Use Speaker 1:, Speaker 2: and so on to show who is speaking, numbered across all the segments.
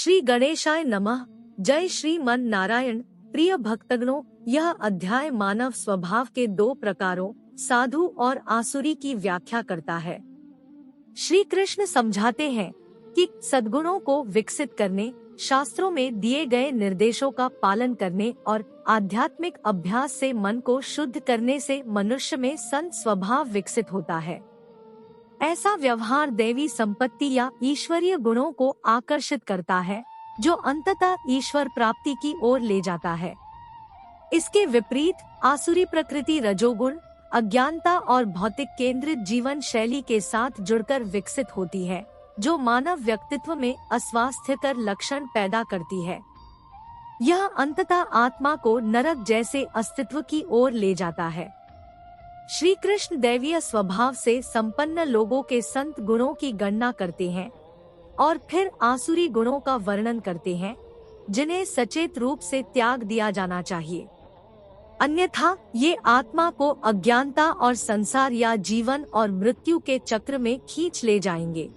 Speaker 1: श्री गणेशाय नमः। जय श्रीमन नारायण। प्रिय भक्तगणों, यह अध्याय मानव स्वभाव के दो प्रकारों साधु और आसुरी की व्याख्या करता है। श्री कृष्ण समझाते हैं कि सद्गुणों को विकसित करने, शास्त्रों में दिए गए निर्देशों का पालन करने और आध्यात्मिक अभ्यास से मन को शुद्ध करने से मनुष्य में संत स्वभाव विकसित होता है। ऐसा व्यवहार दैवी संपत्ति या ईश्वरीय गुणों को आकर्षित करता है, जो अंततः ईश्वर प्राप्ति की ओर ले जाता है। इसके विपरीत आसुरी प्रकृति रजोगुण, अज्ञानता और भौतिक केंद्रित जीवन शैली के साथ जुड़कर विकसित होती है, जो मानव व्यक्तित्व में अस्वास्थ्यकर लक्षण पैदा करती है। यह अंततः आत्मा को नरक जैसे अस्तित्व की ओर ले जाता है। श्री कृष्ण दैवीय स्वभाव से संपन्न लोगों के संत गुणों की गणना करते हैं और फिर आसुरी गुणों का वर्णन करते हैं, जिन्हें सचेत रूप से त्याग दिया जाना चाहिए, अन्यथा ये आत्मा को अज्ञानता और संसार या जीवन और मृत्यु के चक्र में खींच ले जाएंगे।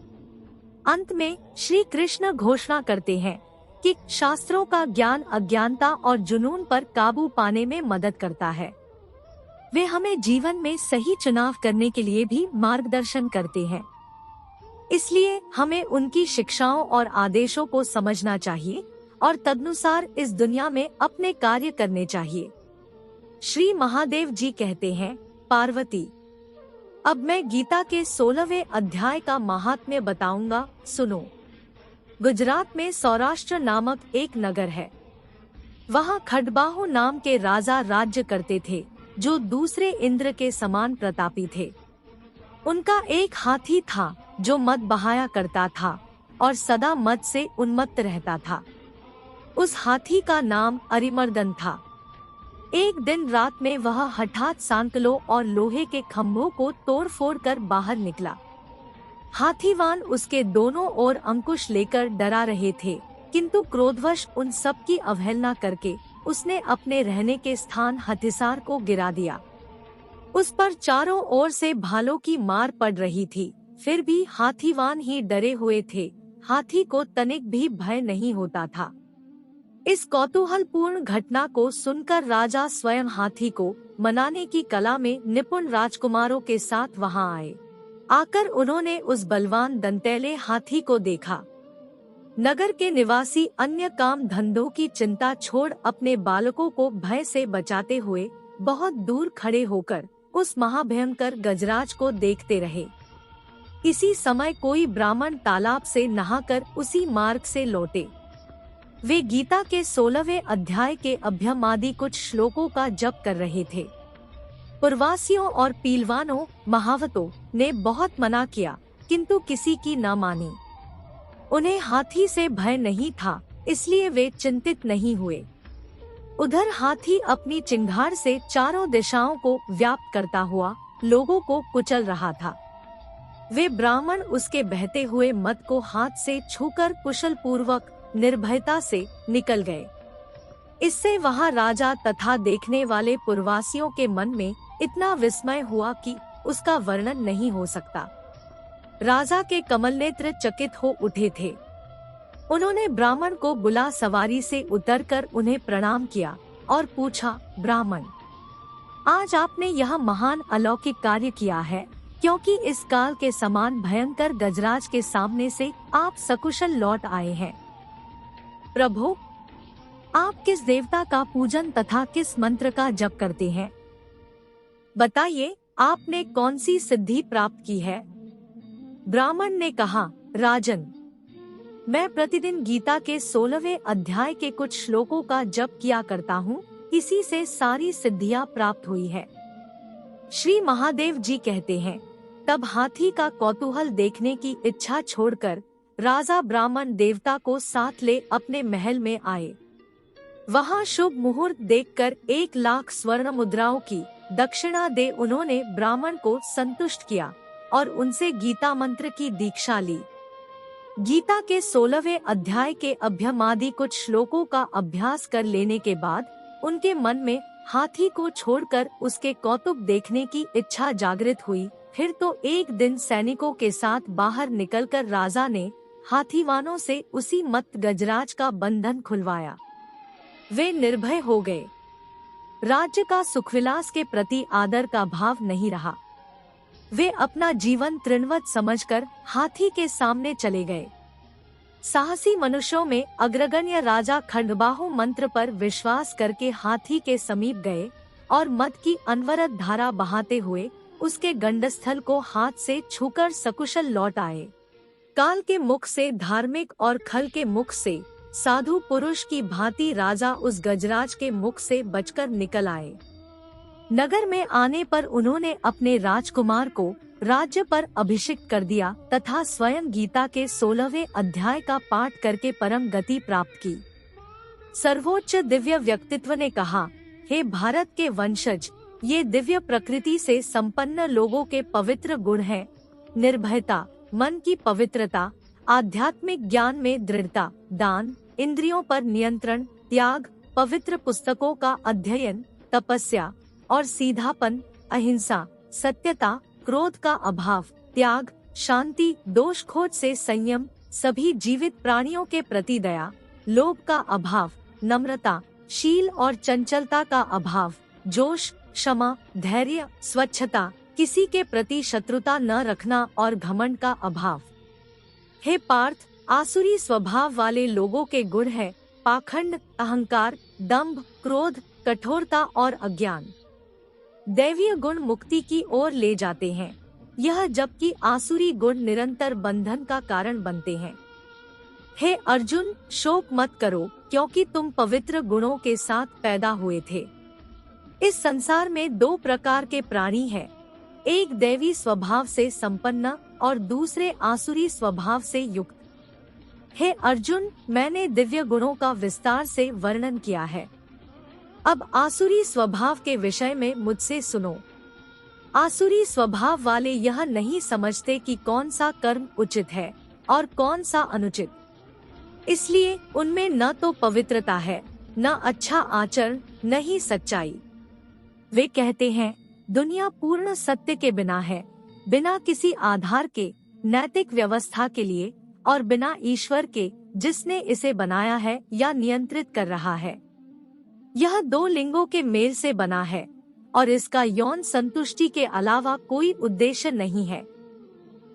Speaker 1: अंत में श्री कृष्ण घोषणा करते हैं कि शास्त्रों का ज्ञान अज्ञानता और जुनून पर काबू पाने में मदद करता है। वे हमें जीवन में सही चुनाव करने के लिए भी मार्गदर्शन करते हैं। इसलिए हमें उनकी शिक्षाओं और आदेशों को समझना चाहिए और तदनुसार इस दुनिया में अपने कार्य करने चाहिए। श्री महादेव जी कहते हैं, पार्वती, अब मैं गीता के 16वें अध्याय का महात्म्य बताऊंगा, सुनो। गुजरात में सौराष्ट्र नामक एक नगर है। वहाँ खडबाहु नाम के राजा राज्य करते थे, जो दूसरे इंद्र के समान प्रतापी थे। उनका एक हाथी था जो मद बहाया करता था और सदा मद से उन्मत्त रहता था। उस हाथी का नाम अरिमर्दन था। एक दिन रात में वह हठात सांकलों और लोहे के खम्भों को तोड़-फोड़ कर बाहर निकला। हाथीवान उसके दोनों ओर अंकुश लेकर डरा रहे थे, किंतु क्रोधवश उन सब की अवहेलना करके उसने अपने रहने के स्थान हथिसार को गिरा दिया। उस पर चारों ओर से भालों की मार पड़ रही थी, फिर भी हाथीवान ही डरे हुए थे। हाथी को तनिक भी भय नहीं होता था। इस कौतूहलपूर्ण घटना को सुनकर राजा स्वयं हाथी को मनाने की कला में निपुण राजकुमारों के साथ वहां आए। आकर उन्होंने उस बलवान दंतैले हाथी को देखा। नगर के निवासी अन्य काम धंधों की चिंता छोड़ अपने बालकों को भय से बचाते हुए बहुत दूर खड़े होकर उस महाभयंकर गजराज को देखते रहे। इसी समय कोई ब्राह्मण तालाब से नहाकर उसी मार्ग से लौटे। वे गीता के 16वें अध्याय के अभ्यमादि कुछ श्लोकों का जप कर रहे थे। पुरवासियों और पीलवानों, महावतों ने बहुत मना किया, किंतु किसी की न मानी। उन्हें हाथी से भय नहीं था, इसलिए वे चिंतित नहीं हुए। उधर हाथी अपनी चिंगार से चारों दिशाओं को व्याप्त करता हुआ लोगों को कुचल रहा था। वे ब्राह्मण उसके बहते हुए मद को हाथ से छूकर कुशल पूर्वक निर्भयता से निकल गए। इससे वहां राजा तथा देखने वाले पुरवासियों के मन में इतना विस्मय हुआ कि उसका वर्णन नहीं हो सकता। राजा के कमल नेत्र चकित हो उठे थे। उन्होंने ब्राह्मण को बुला सवारी से उतरकर उन्हें प्रणाम किया और पूछा, ब्राह्मण, आज आपने यह महान अलौकिक कार्य किया है, क्योंकि इस काल के समान भयंकर गजराज के सामने से आप सकुशल लौट आए हैं। प्रभु, आप किस देवता का पूजन तथा किस मंत्र का जप करते हैं? बताइए, आपने कौन सी सिद्धि प्राप्त की है? ब्राह्मण ने कहा, राजन, मैं प्रतिदिन गीता के 16वें अध्याय के कुछ श्लोकों का जप किया करता हूँ, इसी से सारी सिद्धियाँ प्राप्त हुई है। श्री महादेव जी कहते हैं, तब हाथी का कौतूहल देखने की इच्छा छोड़कर राजा ब्राह्मण देवता को साथ ले अपने महल में आए। वहाँ शुभ मुहूर्त देखकर 1,00,000 स्वर्ण मुद्राओं की दक्षिणा दे उन्होंने ब्राह्मण को संतुष्ट किया और उनसे गीता मंत्र की दीक्षा ली। गीता के 16वें अध्याय के अभ्यमादि कुछ श्लोकों का अभ्यास कर लेने के बाद उनके मन में हाथी को छोड़कर उसके कौतुक देखने की इच्छा जागृत हुई। फिर तो एक दिन सैनिकों के साथ बाहर निकलकर राजा ने हाथीवानों से उसी मत गजराज का बंधन खुलवाया। वे निर्भय हो गए। राज्य का सुखविलास के प्रति आदर का भाव नहीं रहा। वे अपना जीवन तृणवत समझकर हाथी के सामने चले गए। साहसी मनुष्यों में अग्रगण्य राजा खंडबाहु मंत्र पर विश्वास करके हाथी के समीप गए और मद की अनवरत धारा बहाते हुए उसके गंडस्थल को हाथ से छूकर सकुशल लौट आए। काल के मुख से धार्मिक और खल के मुख से साधु पुरुष की भांति राजा उस गजराज के मुख से बचकर निकल आए। नगर में आने पर उन्होंने अपने राजकुमार को राज्य पर अभिषिक्त कर दिया तथा स्वयं गीता के 16वें अध्याय का पाठ करके परम गति प्राप्त की। सर्वोच्च दिव्य व्यक्तित्व ने कहा, हे भारत के वंशज, ये दिव्य प्रकृति से संपन्न लोगों के पवित्र गुण हैं: निर्भयता, मन की पवित्रता, आध्यात्मिक ज्ञान में दृढ़ता, दान, इंद्रियों पर नियंत्रण, त्याग, पवित्र पुस्तकों का अध्ययन, तपस्या और सीधापन, अहिंसा, सत्यता, क्रोध का अभाव, त्याग, शांति, दोष खोज से संयम, सभी जीवित प्राणियों के प्रति दया, लोभ का अभाव, नम्रता, शील और चंचलता का अभाव, जोश, क्षमा, धैर्य, स्वच्छता, किसी के प्रति शत्रुता न रखना और घमंड का अभाव। हे पार्थ, आसुरी स्वभाव वाले लोगों के गुण है पाखंड, अहंकार, दंभ, क्रोध, कठोरता और अज्ञान। दैवीय गुण मुक्ति की ओर ले जाते हैं, यह जबकि आसुरी गुण निरंतर बंधन का कारण बनते हैं। हे अर्जुन, शोक मत करो, क्योंकि तुम पवित्र गुणों के साथ पैदा हुए थे। इस संसार में दो प्रकार के प्राणी हैं, एक दैवी स्वभाव से संपन्न और दूसरे आसुरी स्वभाव से युक्त। हे अर्जुन, मैंने दिव्य गुणों का विस्तार से वर्णन किया है। अब आसुरी स्वभाव के विषय में मुझसे सुनो। आसुरी स्वभाव वाले यह नहीं समझते कि कौन सा कर्म उचित है और कौन सा अनुचित, इसलिए उनमें न तो पवित्रता है, न अच्छा आचरण, न ही सच्चाई। वे कहते हैं, दुनिया पूर्ण सत्य के बिना है, बिना किसी आधार के, नैतिक व्यवस्था के लिए और बिना ईश्वर के जिसने इसे बनाया है या नियंत्रित कर रहा है। यह दो लिंगों के मेल से बना है और इसका यौन संतुष्टि के अलावा कोई उद्देश्य नहीं है।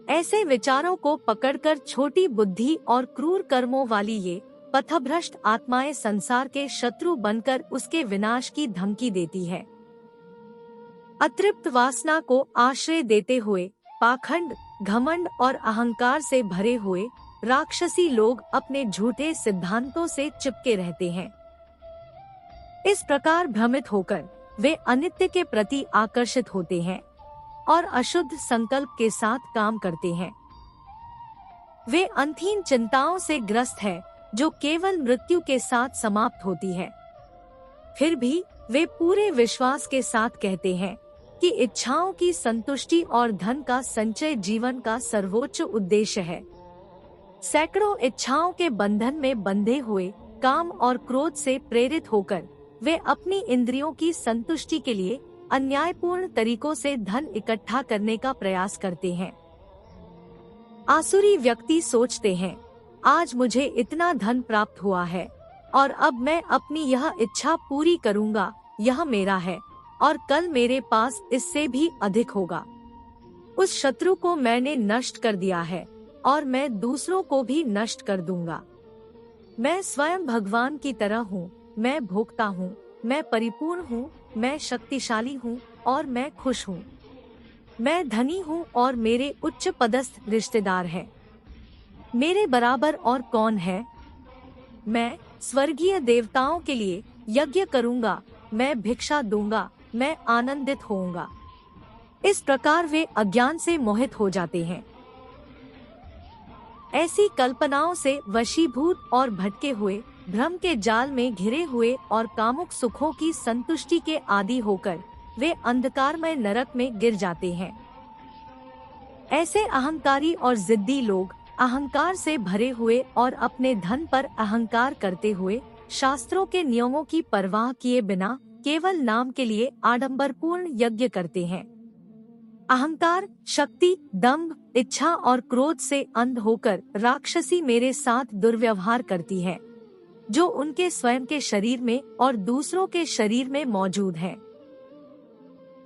Speaker 1: ऐसे विचारों को पकड़कर छोटी बुद्धि और क्रूर कर्मों वाली ये पथभ्रष्ट आत्माएं संसार के शत्रु बनकर उसके विनाश की धमकी देती है। अतृप्त वासना को आश्रय देते हुए पाखंड, घमंड और अहंकार से भरे हुए राक्षसी लोग अपने झूठे सिद्धांतों से चिपके रहते हैं। इस प्रकार भ्रमित होकर वे अनित्य के प्रति आकर्षित होते हैं और अशुद्ध संकल्प के साथ काम करते हैं। वे अंतहीन चिंताओं से ग्रस्त हैं, जो केवल मृत्यु के साथ समाप्त होती है। फिर भी वे पूरे विश्वास के साथ कहते हैं कि इच्छाओं की संतुष्टि और धन का संचय जीवन का सर्वोच्च उद्देश्य है। सैकड़ों इच्छाओं के बंधन में बंधे हुए काम और क्रोध से प्रेरित होकर वे अपनी इंद्रियों की संतुष्टि के लिए अन्यायपूर्ण तरीकों से धन इकट्ठा करने का प्रयास करते हैं। आसुरी व्यक्ति सोचते हैं, आज मुझे इतना धन प्राप्त हुआ है और अब मैं अपनी यह इच्छा पूरी करूंगा, यह मेरा है और कल मेरे पास इससे भी अधिक होगा। उस शत्रु को मैंने नष्ट कर दिया है और मैं दूसरों को भी नष्ट कर दूंगा। मैं स्वयं भगवान की तरह हूँ, मैं भोगता हूँ, मैं परिपूर्ण हूँ, मैं शक्तिशाली हूँ और मैं खुश हूँ। मैं धनी हूँ और मेरे उच्च पदस्थ रिश्तेदार हैं। मेरे बराबर और कौन है? मैं स्वर्गीय देवताओं के लिए यज्ञ करूँगा, मैं भिक्षा दूंगा, मैं आनंदित होऊंगा। इस प्रकार वे अज्ञान से मोहित हो जाते हैं। ऐसी कल्पनाओं से वशीभूत और भटके हुए, भ्रम के जाल में घिरे हुए और कामुक सुखों की संतुष्टि के आदी होकर वे अंधकारमय नरक में गिर जाते हैं। ऐसे अहंकारी और जिद्दी लोग अहंकार से भरे हुए और अपने धन पर अहंकार करते हुए शास्त्रों के नियमों की परवाह किए बिना केवल नाम के लिए आडंबरपूर्ण यज्ञ करते हैं। अहंकार, शक्ति, दंभ, इच्छा और क्रोध से अंध होकर राक्षसी मेरे साथ दुर्व्यवहार करती है, जो उनके स्वयं के शरीर में और दूसरों के शरीर में मौजूद है।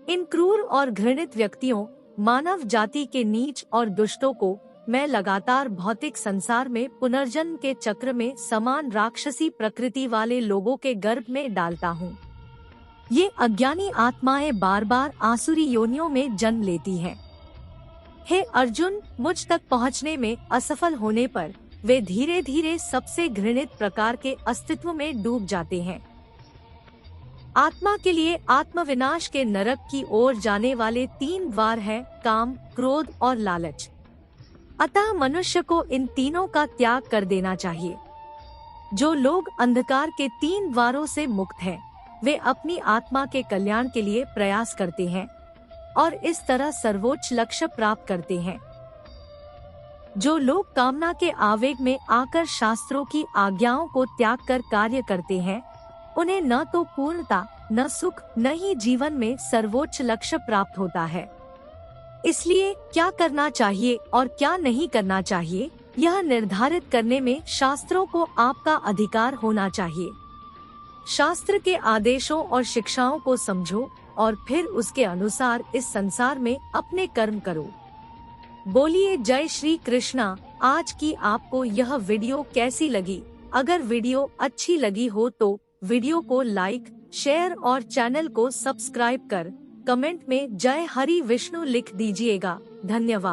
Speaker 1: इन क्रूर और घृणित व्यक्तियों, मानव जाति के नीच और दुष्टों को मैं लगातार भौतिक संसार में पुनर्जन्म के चक्र में समान राक्षसी प्रकृति वाले लोगों के गर्भ में डालता हूँ। ये अज्ञानी आत्माएं बार बार आसुरी योनियों में जन्म लेती हैं। हे अर्जुन, मुझ तक पहुँचने में असफल होने पर वे धीरे धीरे सबसे घृणित प्रकार के अस्तित्व में डूब जाते हैं। आत्मा के लिए आत्मविनाश के नरक की ओर जाने वाले 3 द्वार हैं: काम, क्रोध और लालच। अतः मनुष्य को इन तीनों का त्याग कर देना चाहिए। जो लोग अंधकार के 3 द्वारों से मुक्त हैं, वे अपनी आत्मा के कल्याण के लिए प्रयास करते हैं और इस तरह सर्वोच्च लक्ष्य प्राप्त करते हैं। जो लोग कामना के आवेग में आकर शास्त्रों की आज्ञाओं को त्याग कर कार्य करते हैं, उन्हें न तो पूर्णता, न सुख, न ही जीवन में सर्वोच्च लक्ष्य प्राप्त होता है। इसलिए क्या करना चाहिए और क्या नहीं करना चाहिए, यह निर्धारित करने में शास्त्रों को आपका अधिकार होना चाहिए। शास्त्र के आदेशों और शिक्षाओं को समझो और फिर उसके अनुसार इस संसार में अपने कर्म करो। बोलिए जय श्री कृष्णा। आज की आपको यह वीडियो कैसी लगी? अगर वीडियो अच्छी लगी हो तो वीडियो को लाइक, शेयर और चैनल को सब्सक्राइब कर कमेंट में जय हरि विष्णु लिख दीजिएगा। धन्यवाद।